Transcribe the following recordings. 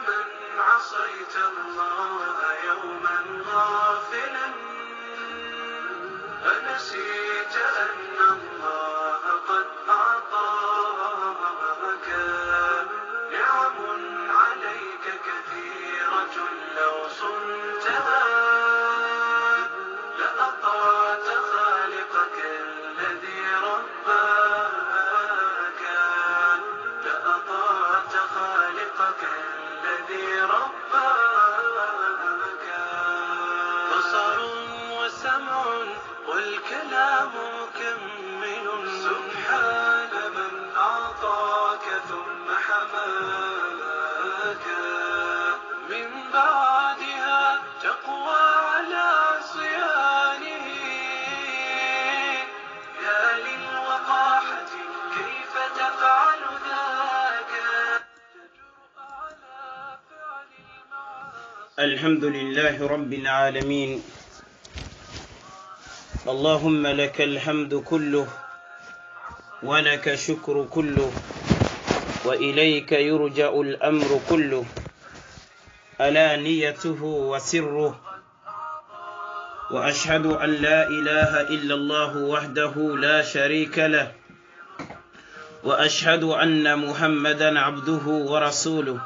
من عصيت الله يوما غافلا أنسيت أن الله قد أعطاك نعم عليك كثيرة لو صنتها لأطعت خالقك الذي رباك لأطعت خالقك الذي رباك بصر وسمع والكلام مكمل سبحان من أعطاك ثم حماك من بعدها تقوى على صيانه يا للوقاحة كيف تفعل ذاك الحمد لله رب العالمين اللهم لك الحمد كله ولك شكر كله وإليك يرجع الأمر كله علانيته وسره وأشهد أن لا إله إلا الله وحده لا شريك له وأشهد أن محمدا عبده ورسوله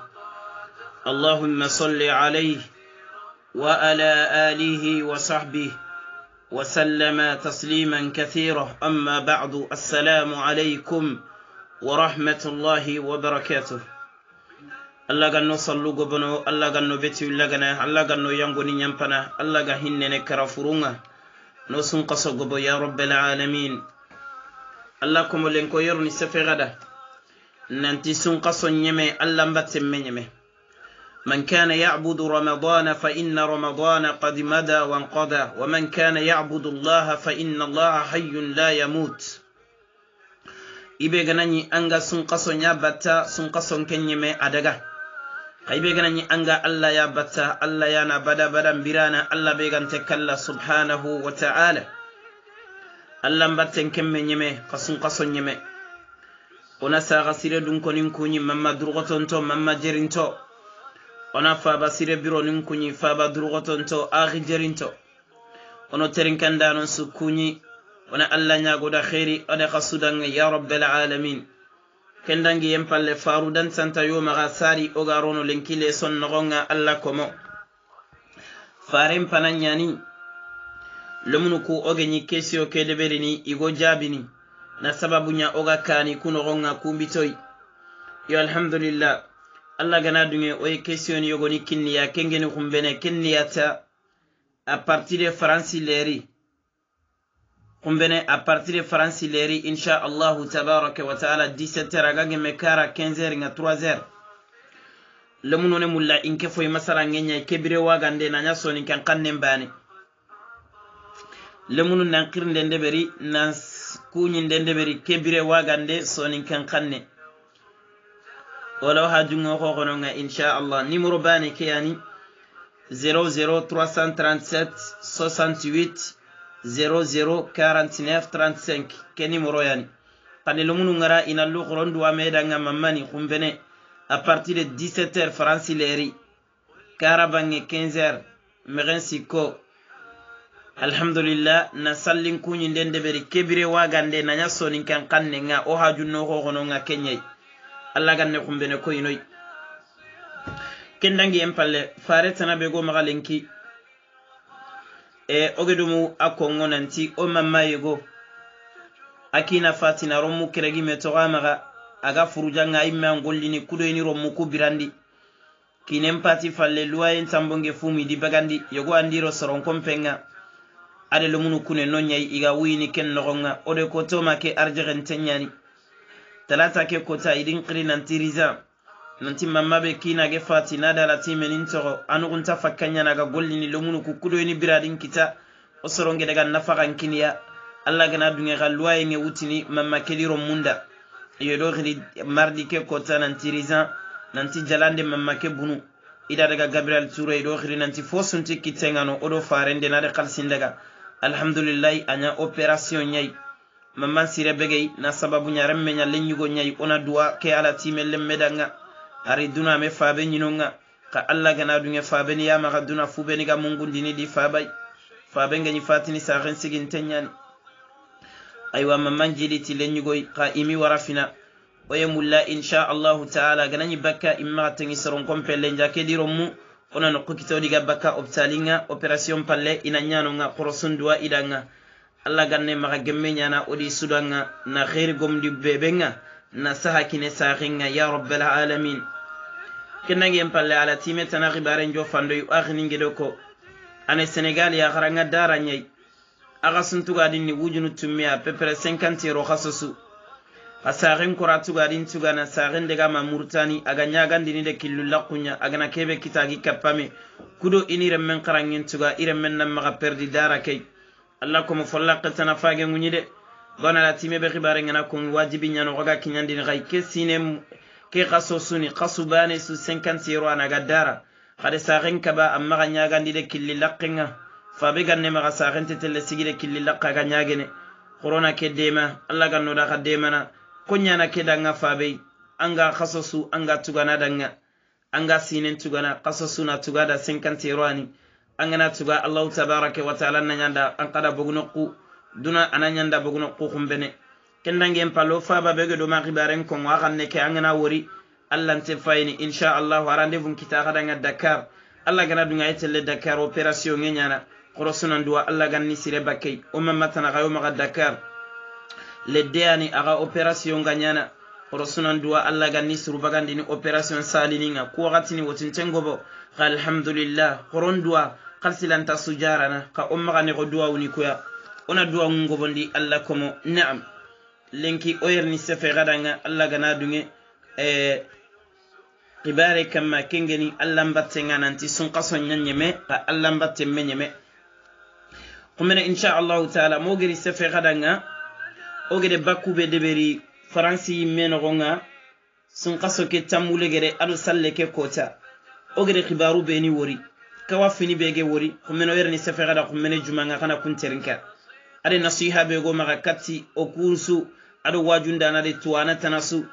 اللهم صل عليه وعلى آله وصحبه وسلم تسليما كثيرا أما بعد السلام عليكم ورحمة الله وبركاته الله غنو صلو غبنو الله غنو بيتي لغنا الله غنو ينغوني نيامبانا الله غهنن كرافورونغا نو سنقصو غبو يا رب العالمين الله كومو لنكو يرني سفغدا نانتي سنقصو نيمي الله مباتم نيمي من كان يعبد رمضان فإن رمضان قد مدى وانقضى ومن كان يعبد الله فإن الله حي لا يموت ibe ganani anga sunqaso nya batta sunqaso kenyeme adaga ibe ganani anga Allah ya batta Allah ya na bada birana Allah be gante kalla subhanahu wa ta'ala Allah mbatten kemme nyeme qasunqaso nyeme ona sa gasire dun konin kunyi mamma durgotonto mamma jerinto ona fa basire biro nin kunyi fa ba durgotonto akhi jerinto ono terinkanda non sukunyi ona alla nyaago da khairi ode khasudan ya rabbal alamin kendangi yempalle faru dan santa yo maga sari o garono lenkile son nogonga alla komo farim pananyani lemunu ko ogeni kesio kede berini igo jabini na sababu nya oga kani kuno gonga kumbitoy yo alhamdulillah alla gana dunge o kesio ni yogoni kinniya kengeni kumbene kinniyata à partir de francileri kumbene à partir de francileri insha Allah tabaraka wa taala 17h agage mekara 15h nga 3h lemuno ne mulla inke foy masara ngenya kebire wagande na nyaso ni kan kanne mbani lemuno nan kirnde ndeberi na kunyi ndeberi kebire wagande so ni kan kanne wala hajunga ko kono nga insha Allah numéro bani ke yani 00337 68 0049 35 ke numéro yani kani lumunu ngara ina lu khorondu wa meda nga mamani kumbene à partir de 17h francileri karabange 15h merensi alhamdulillah na sallin kunyi ndende beri kebire wagande na nyaso nin kan kanne nga o hajunno ko gono nga kenyai alla ganne kumbene ko inoy kendangi empalle fare tanabe go magalenki ogedumu akongo nanti o mamma yego akina fatina romu keregi metoga maga aga furujanga imma ngollini kudoyini romu kubirandi kinempati falle luwayen tambonge fumi di bagandi yego andiro soron kompenga ade lumunu kune nonyai iga wini ken nogonga ode koto make arjegen tenyani talata ke kota idin qri nanti riza nanti mamma be kina ge fatina dala timenin toro anugunta fakkanya naga gollini lumunu kudoyini biradin kita o soronge daga nafakan kiniya alla gana dunge galwaye nge wutini mamma keliro munda yodo khidi mardi ke kota nanti riza nanti jalande mamma ke bunu ida daga Gabriel Touré do khiri nanti fosunti kitengano odo farende na de khalsindaga alhamdulillah anya operation nyai mamma sire begay na sababu nyaremme nya lenyugo nyai ona duwa ke ala timelle medanga ari duna me fabe nyinonga ka Allah gana dunge fabeni ya maga duna fubeni ga mungundini di fabai faben gani fatini saxen sigin tenyani aywa mamman jiliti lenyugoy ka imi warafina oye mulla insha Allah taala ganani bakka imma tangi soron kompelle njake diromu ona no kokito diga bakka optalinga operation palle ina nyano nga korosundwa idanga Allah ganne maga gemme nyana odi sudanga na khair gomdi bebenga na sahakine saxinga ya rabbal alamin kenangi palle ala time tana khibare njo fando yu akhini ngedo ko ane Senegal ya garanga dara nyai aga suntuga dinni wujunu tummiya pepere 50 euro khasosu asarin kuratu gadin tugana sarin daga ma murtani aga nyagandi ni de killu laqunya aga na kebe kitagi kapame kudo ini remmen qarangin tuga iremmen nam maga perdi dara kay Allah ko mo follaqtana faage ngunyide gona la time be khibare ngana ko wajibi nyano ga kinyandi ni gay ke sinem ke qasosuni qasubane su 50 euro anaga dara khade sarin kaba amma ga nyagandi de killi laqinga fabe ganne maga sarin tetelle sigide killi laqqa ga nyagene corona ke dema Allah ganno da khademana konya na keda nga fabe anga khasosu anga tugana danga anga sinen tugana qasasu na tugada 50 eurani anga na tuga Allah tabaraka wa taala na nyanda an kada bognoku duna ananyanda bognoku khumbene kendange palo faba bege do magibaren ko wa kanne ke anga na wori Allah nte fayni insha Allah rendez-vous kita kada nga Dakar Allah gana dunga etelle Dakar opération nyana korosuna ndua Allah ganni sire bakay o mamatana gayo maga Dakar le deani aga opération ganyana korosuna ndua Allah ganni suru bagandi ni opération salininga ko wakati ni wotintengobo alhamdulillah korondua kalsilanta sujarana ka umma gani ko duwa woni koya ona duwa ngobondi Allah komo na'am lenki oyerni sefe gadanga Allah gana dunge ibare kama kengeni Allah mbatte ngananti sun qaso nyanyeme ka Allah mbatte menyeme kumena insha Allah taala mogeri sefe gadanga ogede bakube deberi faransi menogonga sun qaso ke tamule gere adu salle ke kota ogede khibaru beni wori kawa fini bege wori kumena yerni sefe gada kumena jumanga kana kunterinka ade nasiha bego maga katti o kursu adu wajunda na de tuana tanasu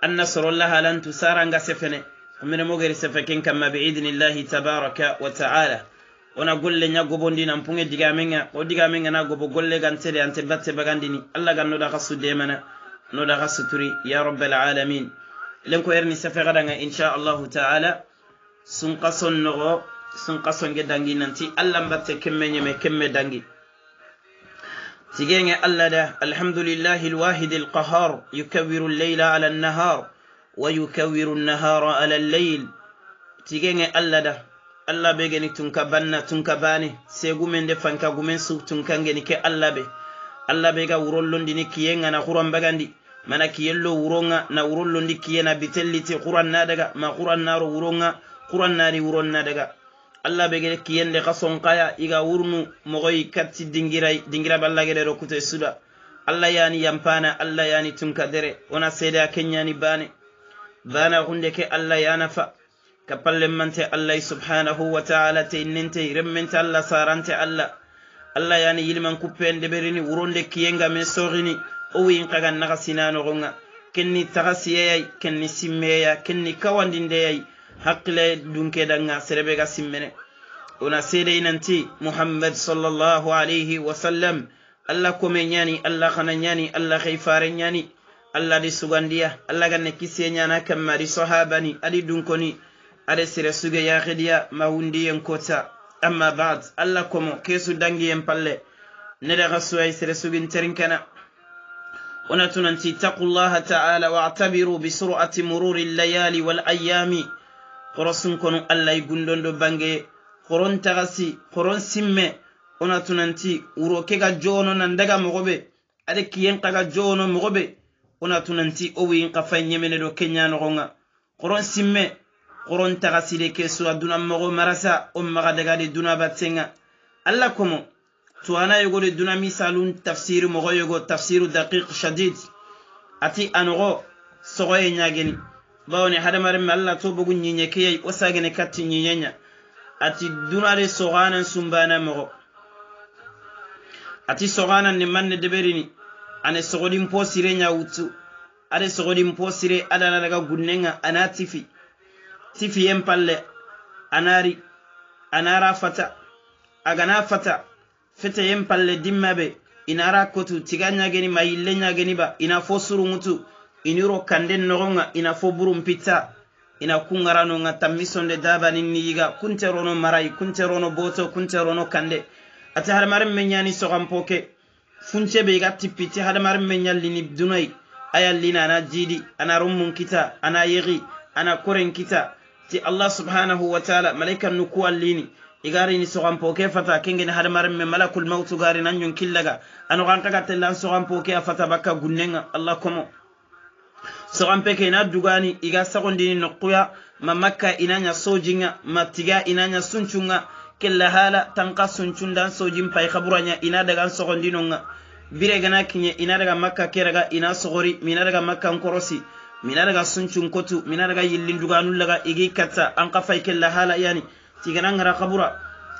annasrullahi lan tusaranga sefene kumena mogeri sefe ken kama biidnillahi tabaraka wa taala ona golle nya gobondi nan punge digamenga o digamenga na gobo golle gantede ante batte bagandini Allah ganno da khasu de mana no da khasu turi ya rabbal alamin len ko erni sefe gadanga insha Allah taala sun qason ge dangi nanti Allah mbatte kemme nyeme kemme dangi تيجي الله ده الحمد لله الواحد القهار يكور الليل على النهار ويكور النهار على الليل تيجي الله ده الله بيجي تنكباني سيغومن دفن كغومن سو تنكانجي كي الله بي الله بيجا ورولون دي كيين انا قران باغاندي مانا كيلو ورونغا نا ورولون دي كيينا بيتلتي قران نادغا ما قران نارو ورونغا قران ناري ورون نادغا Allah bege kiyende qason qaya iga wurnu mogoy katti dingira balla gede rokute suda Allah yani yampana Allah yani tunkadere ona seda kenyani bana hunde ke Allah yana fa kapalle mante Allah subhanahu wa ta'ala te innente remmente Allah sarante Allah yani yilman kupende berini wuronde kiyenga men sorini o wi qaga naga sinano gonga kenni tagasiyay kenni simmeya kenni kawandinde haqqile dunke danga serebe ga simmene ona sede inanti Muhammad sallallahu alayhi wa sallam Allah kome nyani Allah khana nyani Allah khayfare nyani Allah di sugandiya Allah ganne kisse nyana kamari sahabani adi dunkoni ade sire suge ya khidiya mawundi en kota amma ba'd Allah komo kesu dangi en palle ne da gasuay sire sugin terinkana ona tunanti taqullaha ta'ala wa'tabiru bi sur'ati mururi al-layali wal ayami qorosun kono Allah gundondo bange qoron tagasi qoron simme ona tunanti uro kega jono nan daga mogobe ade kiyen kaga jono mogobe ona tunanti o wi qafa nyemene do kenya no gonga qoron simme qoron tagasi de kesu aduna mogo marasa o maga daga de duna batsenga Allah komo to ana yugo de duna misalun tafsir mogo yugo tafsiru daqiq shadid ati anogo sogoye nyageni bawni hadamare me Allah to bugu nyinye kiyai osagene katti nyinyenya ati dunare soganan sumbana mo ati soganan ni manne deberini ane sogodin posire nyawutu ade sogodin posire adana daga gunnenga anatifi tifi empalle anara fata agana fata fete yen palle dimmabe inara kotu tiganya geni mayillenya geni ba ina fo surungutu iniro kanden nogonga ina fo burum pizza ina kungarano nga tammisonde dabani niga kunterono marai kunterono boto kunterono kande ati hadamaren menyani sogampoke funce be ga tippiti hadamaren menyallini dunai ayallina ana jidi ana rummun kita ana yegi ana koren kita ti Allah subhanahu wa ta'ala malaikan nuku allini igari ni sogampoke fata kengeni hadamaren me malakul mautu gari nanyon killaga ano gankaga telan sogampoke afata bakka gunnenga Allah komo sogampeke ina dugani iga sagondini nokuya ma makka inanya sojinga matiga inanya sunchunga kella hala tanka sunchundan sojin pay khaburanya ina daga sogondinonga bire gana kinye ina daga makka keraga ina sogori mina daga makka nkorosi mina daga sunchun kotu mina daga yillin duganu laga igi katta an qafay kella hala yani tigana ngara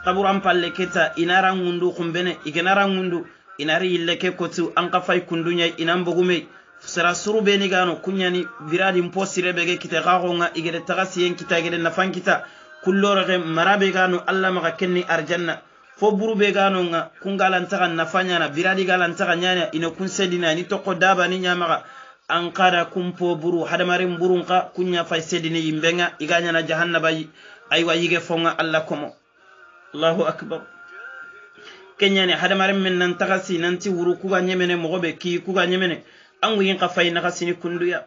khaburan palle keta ina rangundu khumbene igana rangundu ina ri yilleke kotu an qafay kundunya ina mbogume sera suru beni gano kunyani biradi mposire bege kite gagonga igede tagasiyen kita igede nafan kita kullorege marabe gano alla maka kenni arjanna fo buru be gano nga kungalan taga nafanya na biradi galan taga nyanya ino kunsedina ni toko daba ni nyamaga ankara kumpo buru hadamare mburunka kunya fay sedini yimbenga iganya na jahannaba aywa yige fonga alla komo Allahu akbar kenyani hadamare men nan tagasi nanti wuru kuga nyemene mogobe ki kuga nyemene angu yin qafay na khasini kunduya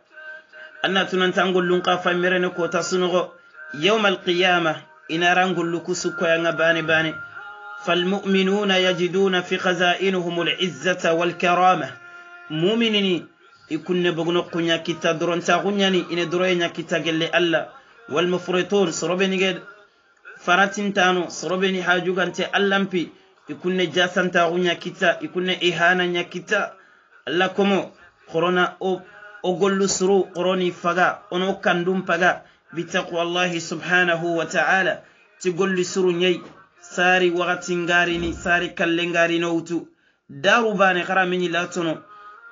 anna tunan tangulun qafay merene ko tasunugo yawm alqiyamah inarangullu kusuko yanga bani fal mu'minuna yajiduna fi khaza'inihim al'izzata wal karama mu'minini ikunne bogno kunya kita doron ta kunyani ine doroynya kita gelle alla wal mufritun sorobeni ged faratin tano sorobeni hajugante allampi ikunne jasanta kunya kita ikunne ihana nya kita alla komo corona o gollu suru coroni faga ono kandum paga bitaqwa Allah subhanahu wa ta'ala ti golli suru nyai sari wagati ngarini sari kallengari noutu daru bane kharamini latono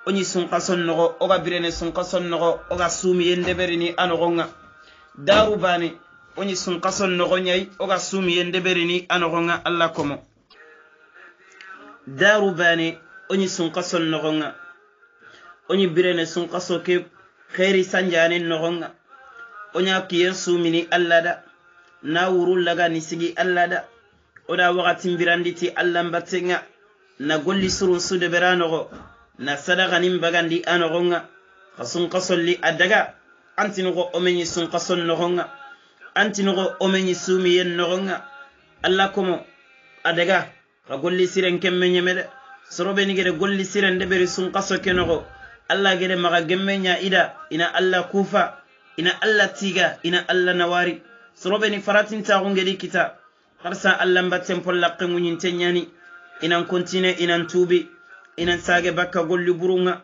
oni sun qason nogo oga birene sun qason nogo oga sumi yende berini anogonga daru bane oni sun qason nogo nyai oga sumi yende berini anogonga Allah komo daru bane oni sun qason nogonga oni birene sun qaso ke khairi sanjane nogonga onya kiyen sumini Allah da na wurul laga ni sigi Allah da oda wakati mbiranditi Allah mbatenga na golli surun sude beranogo na sadaqa nimbagandi anogonga qasun qasolli adaga antinugo omeni sun qason nogonga antinugo omeni sumiyen nogonga Allah komo adaga ka golli siren kemme nyemede sorobeni gede golli siren de beri sun qaso kenogo Allah gede maga gemmenya ida ina Allah kufa ina Allah tiga ina Allah nawari sorobeni faratin taagungedi kita harsa Allah mbatten pollaqqe munyinte nyani inan kontine inan tubi inan sage bakka golli burunga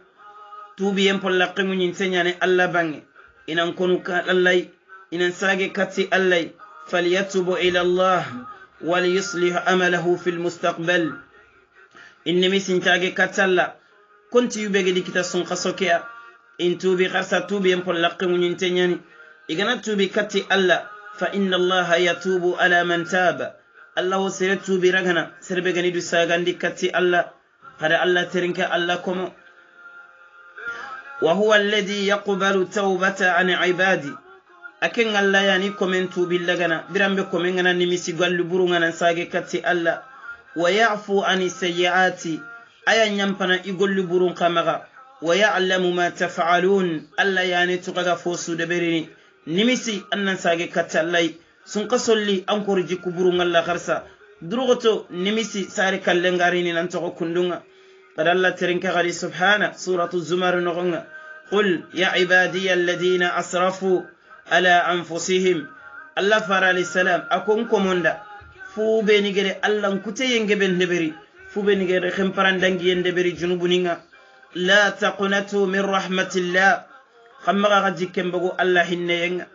tubi en pollaqqe munyinte nyane Allah bange inan konu ka Allah inan sage katti Allah falyatubu ila Allah wal yuslih amalahu fil mustaqbal inni misintage katalla konti yubegedi kita sun qasokea in tubi kharsa tubi en pollaqqe munyinte nyani igana tubi katti Allah fa inna Allah yatubu ala man taba Allah siratu bi ragana sirbe gani du sagandi katti Allah hada Allah terinka Allah komo wa huwa alladhi yaqbalu tawbata an ibadi aken Allah yani komentu billagana birambe komengana nimisi gallu burungana sage katti Allah wa ya'fu an sayyiati ayan yampana igollu burun kamaga wa ya'lamu ma taf'alun Allah yani tuqaga fosu de berini nimisi annan sage katti Allah sun qasolli ankor jikku burun Allah kharsa durugoto nimisi sare kallengari ni nan to kundunga qad Allah terinka gari subhana suratu zumar nogonga qul ya ibadiy alladhina asrafu ala anfusihim Allah fara alayhi salam akon komonda fu be ni gere Allah kute yenge ben deberi fu be ni gere khimparan dangi yende beri junubuninga la taqnatu min rahmatillah khamma ga jikem bago Allah hinne yenga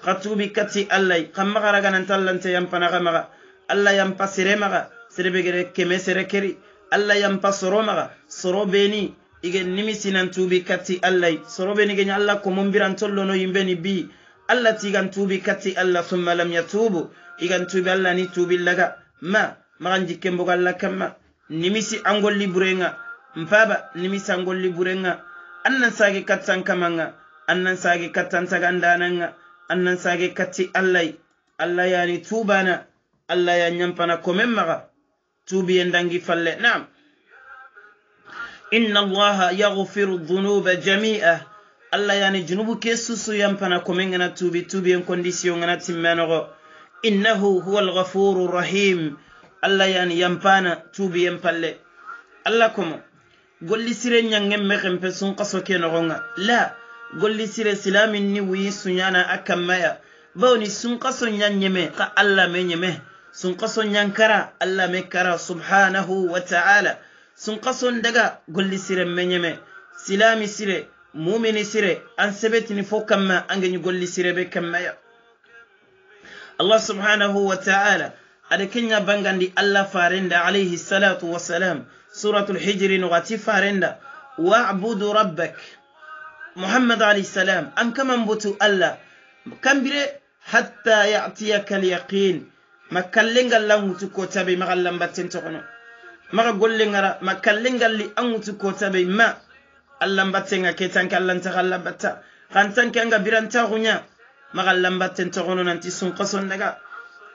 khatubi kati Allah khamma ga raga nan tallante yampana ga Allah yampa siremaga sirebe gere keme sere keri Allah yampa soromaga soro beni igen nimisi nan tubi kati Allah soro beni genya Allah ko mombiran tollo no yimbeni bi Allah tigan tubi kati Allah thumma lam yatubu igan tubi Allah ni tubi laga ma magan jikke mbogal la kamma nimisi angolli burenga mpaba nimisi angolli burenga annan sage katsan kamanga annan sage kattan tagandananga annan sage katti Allah yani tubana Allah ya nyampana komemmaga tubi endangi falle naam inna Allah yaghfiru dhunuba jami'a Allah yani junubu kesusu yampana komengana tubi en condition ngana timmanogo innahu huwal ghafurur rahim Allah yani yampana tubi en palle Allah komo golli sire nyangem mekempe sun qaso kenogonga la golli sire silamin ni wi sunyana akamaya bawni sun qaso nyanyeme ka Allah menyeme sun qaso nyankara Allah mekara subhanahu wa ta'ala sun qaso daga golli sire menyeme silami sire mu'mini sire an sebetini fokamma angeni golli sire be kamaya Allah subhanahu wa ta'ala ada kenya bangandi Allah farenda alayhi salatu wa salam suratul hijr nugati farenda wa'budu rabbak Muhammad alayhi salam an kaman butu Allah kambire hatta ya'tiyaka al-yaqin makallenga langutu ko tabe magallam batten tokono maga gollengara makallenga li angutu ko tabe ma Allah battenga ketan kallan ta Allah batta kantan kanga biranta gunya magallam batten tokono nanti sun qason daga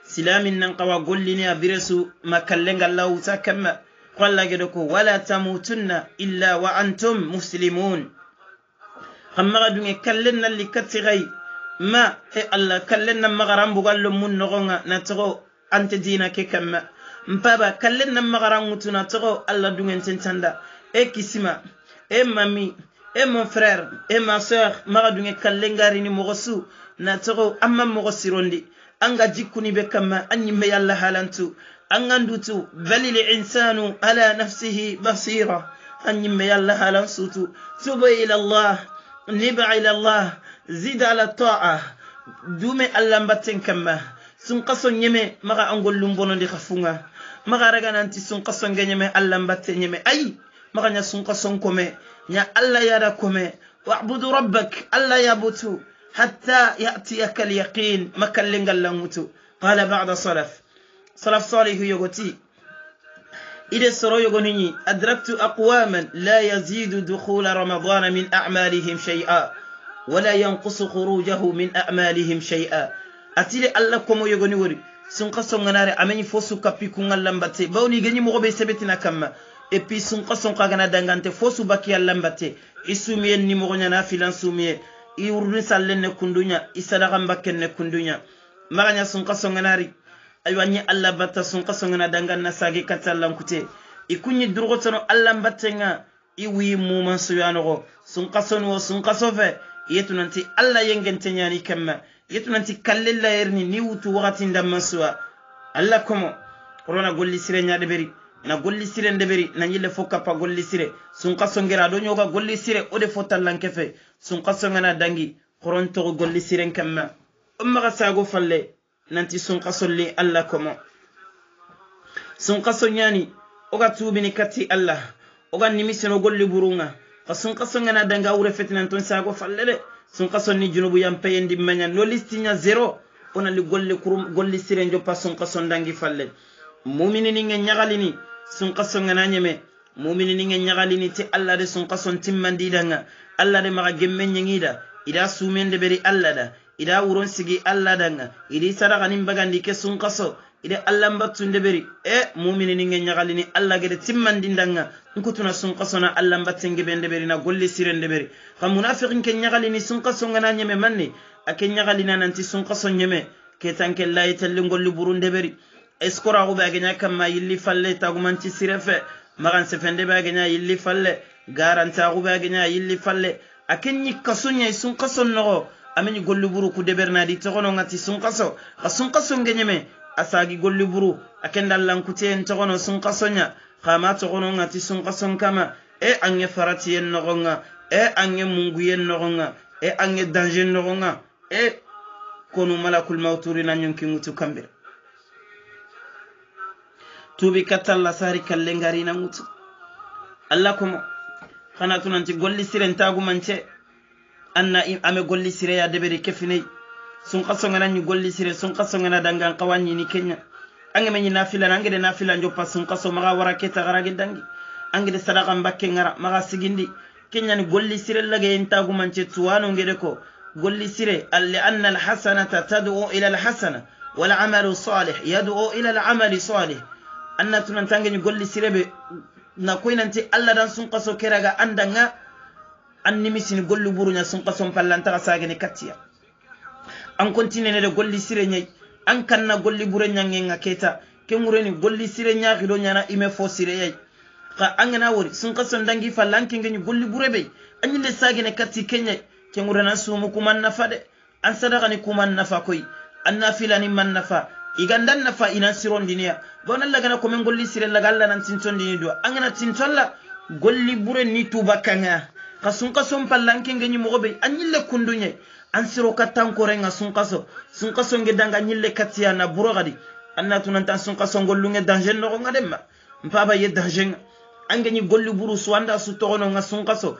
silamin nan qawa gollini abiresu makallenga lawta kamma qalla gedoko wala tamutunna illa wa antum muslimun khamma dunge kallenna likatigai ma Allah kallenna magaram bugallo mun nogonga natro ante dina ke kamma mpaba kallenna magaram mutuna tro Allah dungen tentanda kisima mami mon frère ma sœur magadunge kallengari ni mogosu natro amma mogosirondi anga jikuni be kamma anyimme yalla halantu angandutu balil insanu ala nafsihi basira anyimme yalla halansutu tuba ila Allah niba ila Allah zid ala ta'a dume Allah mbatten kamma sun qaso nyeme maga angollum bonondi khafunga maga raga nanti sun qaso nyeme Allah mbatte nyeme ay maga nya sun qaso kome nya Allah yara kome wa'budu rabbak Allah yabutu hatta ya'tiyaka al-yaqin makallengal langutu qala ba'da salaf salih yogoti ide soro yogoni adraktu aqwaman la yazidu dukhul ramadan min a'malihim shay'a wala yanqusu khurujahu min a'malihim shay'a atile Allah komo yogoni wori sun qaso nganare ameni fosu kapiku ngallambate bawni gani mo be sebetina kamma et puis sun qaso kagana dangante fosu baki allambate isumien ni mo nyana filan sumie i urni sallen ne kundunya isadaga mbakken ne kundunya maganya sun qaso nganari aywani Allah batta sun qaso ngana danganna sagi katallan kute ikunyi durgotono Allah mbattenga iwi muman suyanogo sun qaso no sun qaso fe yetunanti Allah yengente nyani kamma yetunanti kallella yerni ni wutu wakati ndamma suwa Allah komo corona golli sire nyaade beri na golli sire ndeberi na nyille fokka pa golli sire sun qaso ngera do nyoga golli sire ode fotallan kefe sun qaso ngana dangi koronto golli sire kamma umma ga sago falle nanti sun qaso li Allah komo sun qaso nyani oga tubini katti Allah oga nimiseno golli burunga sun qaso ngana danga wure fetinan ton sago falle de sun qaso ni junubu yam payendi manya no listinya zero ona li golli sire njoppa sun qaso dangi falle mu'mini ni nyagalini sun qaso ngana nyeme mu'mini ni nyagalini ti Allah de sun qaso timmandi danga Allah de maga gemmen nyingida ida sumende beri Allah da ida wuron sigi Allah danga idi sadaka nim bagandi ke sun qaso ida Allah mbattunde beri mu'mini ni nyagalini Allah gede timmandi danga nkutuna sun qaso na Allah mbattenge bende beri na golli sire ndeberi kam munafiqin ke nyagalini sun qaso ngana nyeme manni ake nyagalina nanti sun qaso nyeme ke tanke lay telle golli burunde beri eskora go bagenya kamma yilli falle tagumanti sirefe magan sefende bagenya yilli falle garanta go bagenya yilli falle akenni kasunya sun qaso no ameni golli buru ku deberna di tokono ngati sun qaso ngenyeme asagi golli buru akendal lankute en tokono sun qasonya khama tokono ngati sun qason kama ange farati en nogonga ange mungu yen nogonga ange danger nogonga konu malakul mauturi na nyonki mutu kambir tubi katalla sari kallengari na mutu Allah komo kana tunanti golli siren tagu manche anna ame golli sire ya deberi kefine sun qaso ngana ni golli sire sun qaso ngana dangan qawani ni kenya angeme ni nafila angede nafila njoppa sun qaso maga waraketa garagi dangi angede sadaqa mbakke ngara maga sigindi kenya ni golli sire lage entagu manche tuwano ngede ko golli sire alli anna alhasanata tad'u ila alhasana wal amalu salih yad'u ila al'amali salih anna tunan tangi ni golli sire be na koynanti alla dan sun qaso keraga andanga anni misini gollu burunya sun qaso pallanta sagene kattiya an continue ne de golli sire nyai an kanna golli burenya ngenga keta kemureni golli sire nya gido nyana ime fo sire yai ka angana wori sun qaso dangi fallanki ngeni golli burebe anni le sagene katti kenya kemurena sumu kuman nafade an sadaqa ni kuman nafa koy anna filani man nafa igandan nafa ina siron diniya bon Allah gana ko men golli sire la galla nan tinton dini do angana tintolla golli bure ni tubakanga kasun kason pallanke ngeni mogobe anyille kundunye an siro katan ko renga sun kaso ngedanga nyille katiya na buro gadi anna tunan tan sun kaso gollunge danger no ngademma mpaba ye danger angeni golli buru suwanda su togono nga sun kaso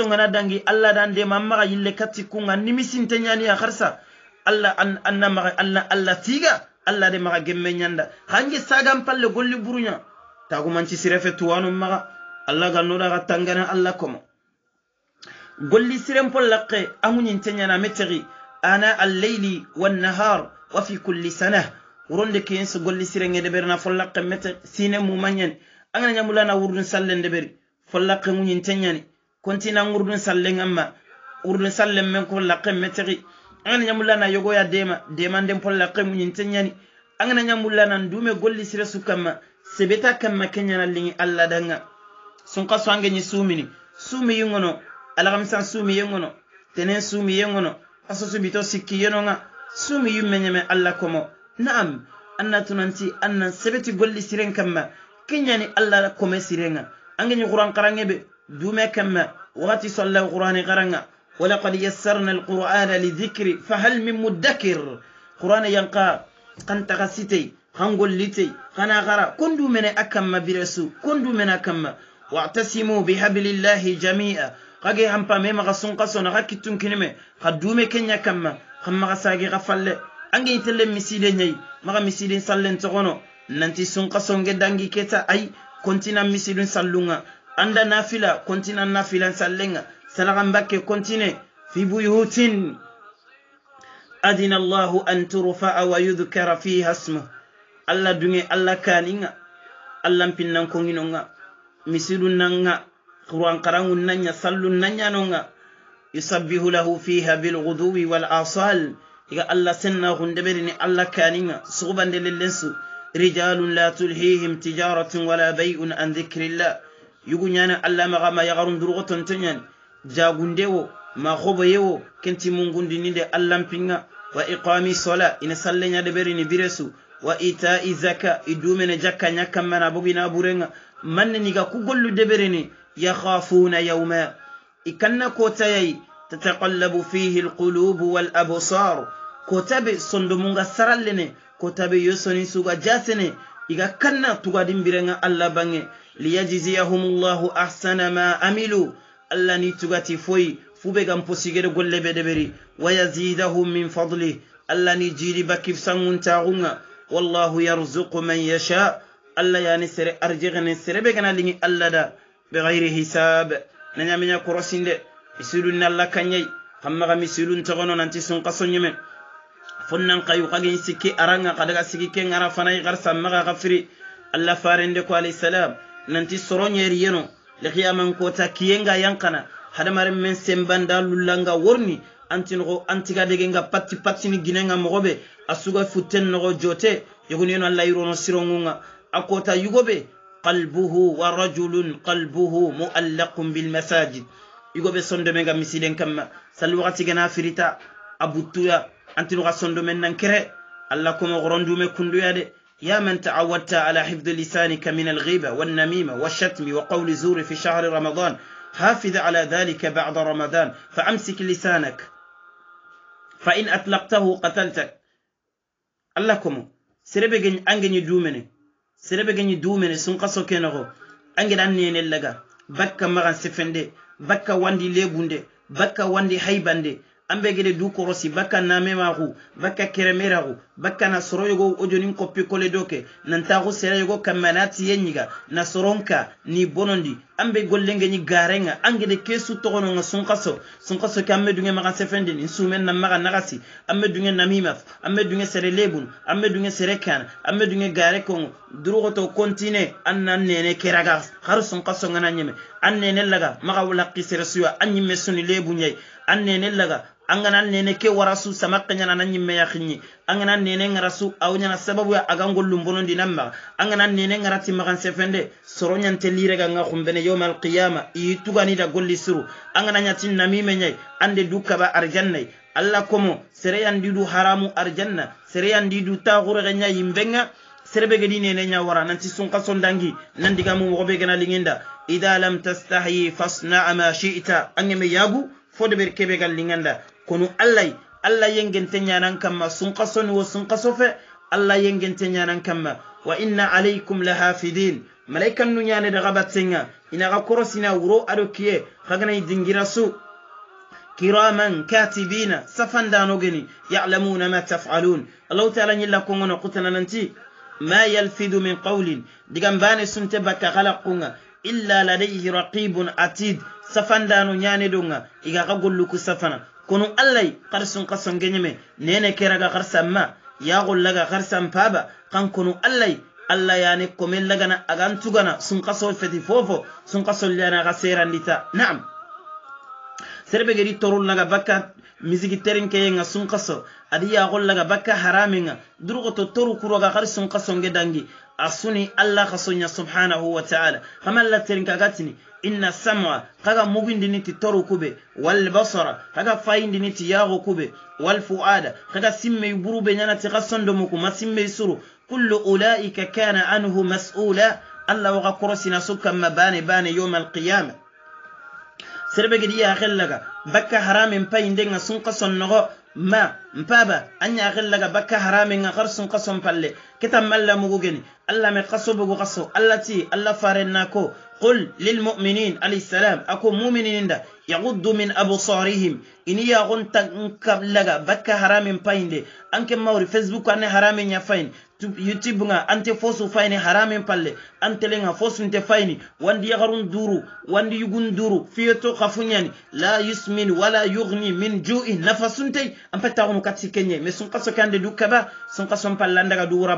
ngana dangi Allah dan de mamma yille katti kunga nimisinte nyani ya kharsa Allah anna ma Allah tiga Allah de maga gemme nyanda hangi sagam palle golli burunya tagu manci sirefe tuwanu maga Allah ganno daga tangana Allah komo golli sirem pollaqe amunyin tenyana meteri ana al-layli wan-nahar wa fi kulli sanah uronde kens golli sirenge de berna follaqe mete sine mu manyen angana nyamulana wurdun sallen de beri follaqe munyin tenyani kontina wurdun sallen amma wurdun sallen men ko laqe meteri angana nyamulana yogoya dema ndem pollaqe munyin tenyani angana nyamulana ndume golli sire sukama sebeta kamma kenyana lingi alla danga sun qaso angeni sumi yungono alagamsan sumi yengono tenen sumi yengono asosu bito sikki yenonga sumi yummenyeme alla komo naam anna tunanti anna sebeti golli siren kamma kenyani alla kome sirenga angeni qur'an qarangebe dume kamma wati sallahu qur'ani qaranga ولقد يسرنا القرآن للذكر فهل من مدكر قرآن ينقى قنت غسيتي خنقل لتي خناغرا كندو من أكما برسو كندو من أكما واعتصموا بحبل الله جميعا قاقي همبا ميما غسون قصو نغاكي تنكنمي خدومي كنيا كما خما غساقي غفل أنجي يتلم مسيدين ني مغا مسيدين سالين تغنو ننتي سون قصو نغدانجي كيتا أي كنتنا مسيدين سالونا عند نافلة كنتنا نافلة سالينا سلغم بكي كنتنا في بيوت أدن الله أن ترفع ويذكر فيها اسمه الله دنيا الله كانينا الله مبنان كونينونا مسيدون نانا قرآن قرآن نانيا صلوا نانيا نونا يسبح له فيها بالغدو والآصال إذا الله سنة غندبرني الله كانينا صغبا للنسو رجال لا تلهيهم تجارة ولا بيع عن ذكر الله يقول يانا الله مغاما يغارون درغة تنين جاغندو ما خبيو كنتي منغندني دي الله مبنى وإقامي صلاة إن صلينا دبرني برسو وإيتاء زكاة إدومنا جكا نكا منا بغينا بورنا من نيغا كوغلو دبرني يخافون يوما إكنا كوتاي تتقلب فيه القلوب والأبصار كوتاب صندمونغا سرالني كوتاب يسوني سوغا جاسني إيغا كنا تغادم برنا الله باني ليجزيهم الله أحسن ما عملوا الله نيتغاتي فوي فوبغام بوسيغر غولي بدبري ويزيدهم من فضله الله نيجيري باكيف سانغون تاغونغا والله يرزق من يشاء الله يعني سر أرجعنا سر بيجنا لين الله دا بغير حساب نعمل كروسين ده يسولون الله كنيي هم غام يسولون تغنو ننتي سون قصون يمن فنن قيو قاعدين سكي أرانغا قدرا سكي كين عرف فناي غرس مغا غفري الله فارن دكوا عليه السلام ننتي سرون يرينو لخيامن كوتا كينغا ينقنا هذا مرة من سنبان دالولانغا ورني أنتينغو أنتيغا ديجنغا باتي نيجينغا مغوبي أسوغا فوتين نغو جوتي يقول ينو الله يرونو سيرونغا أكوتا يغوبي قلبه ورجل قلبه مؤلق بالمساجد يغوبي صندومنغا مسيدين كما سلوغاتي غنا فريتا أبوتويا أنتينغا صندومن ننكره الله كما غروندومي كندويا دي يا من تعودت على حفظ لسانك من الغيبة والنميمة والشتم وقول زور في شهر رمضان حافظ على ذلك بعد رمضان فأمسك لسانك فإن أطلقته قتلتك الله كما سربجن أنجني دومني سنقصو كنغو أنجن أنين اللغا بكا مغان سفندي بكا واندي ليبوندي بكا واندي حيباندي ambe gede du korosi bakka namemaxu bakka keremeraxu bakka na soro yogo ojonin koppi kole doke nantaxu sere yogo kamma na tiye ñiga na soronka ni bonondi ambe gollenge ñi garenga angede kesu toxononga sunkaso ke amme dunge maxa sefendini sumen na maxa naxasi amme dunge namimaf amme dunge sere lebun amme dunge sere kana amme dunge gare kongo duruxoto continue an nan nene keraga xar sunkaso ngana ñeme an nene laga maxa wulaqi sere suya an ñimme suni lebu ñay an nene laga angana nene ke warasu samakka nyana nan nyimme ya khinyi angana nene ngarasu aw nyana sababu ya agangol lumbono dinamba angana nene ngarati magan sefende soronyan telire ga nga khumbene yawmal qiyama itugani da golli suru angana nyati namime nyai ande dukaba arjanna alla komo sereyan didu haramu arjanna sereyan didu taghura ga nyai mbenga serebe ga dine ne nya wara nanti sunqa sondangi nan diga mu wobe gana lingenda idha lam tastahi fasna ma shi'ta angeme yagu fode ber kebe gal linganda kono Allah yengente nyanan kamma sunqason wo sunqasofe Allah yengente nyanan kamma wa inna alaykum lahafidin malaikan nu nyane daga batsenga ina ga korosina wuro ado kiye khagana dingira su kiraman katibina safandano geni ya'lamuna ma taf'alun Allah ta'ala nyilla ko ngono qutana nanti ma yalfidu min qawlin digambane sunte bakka khalaqunga illa ladayhi raqibun atid safandano nyane donga iga ga golluku safana kono allai qarsun qason genyeme nene keraga qarsamma ya gollaga qarsam paba kan kono allai alla yani komel lagana agantugana sun qaso feti fofo sun qaso liana gaserandita na'am serbe gedi torul laga bakka misigi terinke nga sun qaso adi ya gollaga bakka haraminga durgo to toru kuroga qarsun qason gedangi asuni alla qasonya subhanahu wa ta'ala kamalla terinka gatini inna sam'a kaga mugindiniti toru kube wal basara kaga fayindiniti yago kube wal fuada kaga simme burube nyanati qasondo muku masimme suru kullu ulaika kana anhu mas'ula alla waga korosina sukka mabane bane yawm al qiyamah serbe gidi ya khallaga bakka haramin payindenga sun qason nogo ma mpaba anya khallaga bakka haramin nga kharsun qason palle kitam malla mugugeni alla me qaso bugu qaso allati alla farenako قل للمؤمنين عليه السلام أكو مؤمنين دا يغضوا من أبصارهم إني يغن تنكبلغا بكا حرام باين أنك موري فيسبوك أني حرام يفاين يوتيوب أنت فوسو فاين حرام بالي أنت لنها فوسو انت فاين واندي يغرون دورو واندي يغن دورو فيتو خفونياني لا يسمن ولا يغني من جوء نفس انتي أم فتاغنو كاتسي كيني مي سنقصو كان دي دوكبا سنقصو مبالاندغا دورا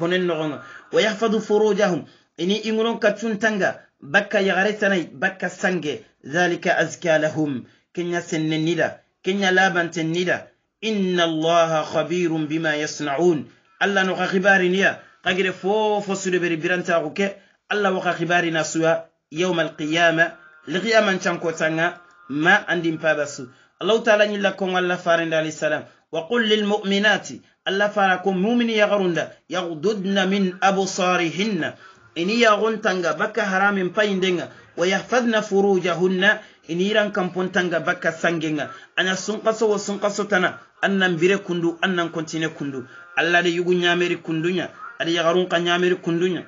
بونين نغنغ ويحفظوا فروجهم إني إنغرون كتشون تنغا بكا يغريتني بكا سنجي ذلك أزكى لهم كنيا سننيدا كنيا لابن تنيدا إن الله خبير بما يصنعون الله نوخا خبارنيا قاقر فوفو سلبري برانتا غوكي الله وخا خبارنا سوا يوم القيامة القيامة نشانكو تنغا ما عندي مبابسو الله تعالى نيلاكم الله فارن عليه السلام وقل للمؤمنات الله فاركم مؤمن يغرون يغضضن من أبصارهن إني يغون تنغا بكا حرام بايندنغا ويحفظن فروجهن إني يران كمپون تنغا بكا سنجنغا أنا سنقصو وسنقصو تنا أنن بيري كندو أنن كنتيني كندو الله دي يغو نياميري كندونيا أدي يغرون قا نياميري كندونيا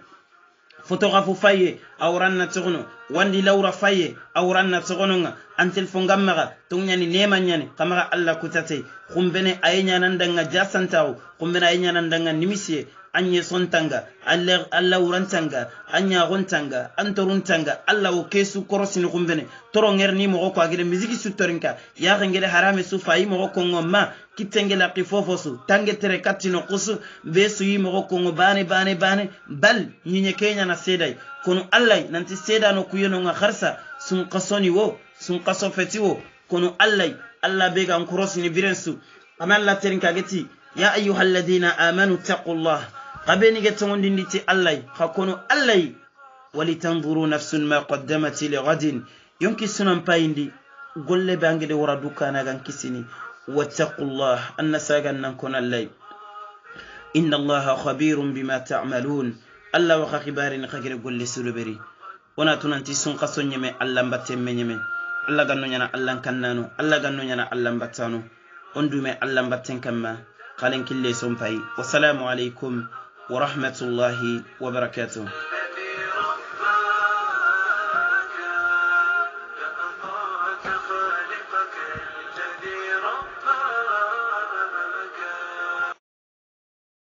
فوتوغرافو فايي أوران نتغنو واندي لورا فايي أوران نتغنو أن تلفون غمغا تونياني نيما نياني كمغا الله كتاتي خمبني أينيا نندنغا جاسنتاو خمبني أينيا نندنغا نميسي anye sontanga alla urantanga anya gontanga antoruntanga alla o kesu korosini kumbene toro ngerni mo ko agire miziki sutorinka ya ngere harame su fayi mo ko ngomma kitenge la qifofosu tangetere katino kusu besu yi mo ko ngobane bane bal nyinye kenya na sedai kono alla nanti seda no kuyono nga kharsa sun qasoni wo sun qasofeti wo kono alla bega korosini birensu amalla terinka geti ya ayyuhalladhina amanu taqullah قبني جتون دينتي الله خكونو الله ولتنظروا نفس ما قدمت لغد يمكن سنن بايندي قل بانغدي ورا دوكانا غان كيسيني واتقوا الله ان ساغان نكون الله ان الله خبير بما تعملون الله وخ خبارين خغير قل سلبري ونا تننتي سن قسون يمي الله مباتم يمي الله غنو نانا الله كنانو الله غنو نانا الله مباتانو اندومي الله مباتن كما قالن كله سون باي والسلام عليكم ورحمة الله وبركاته.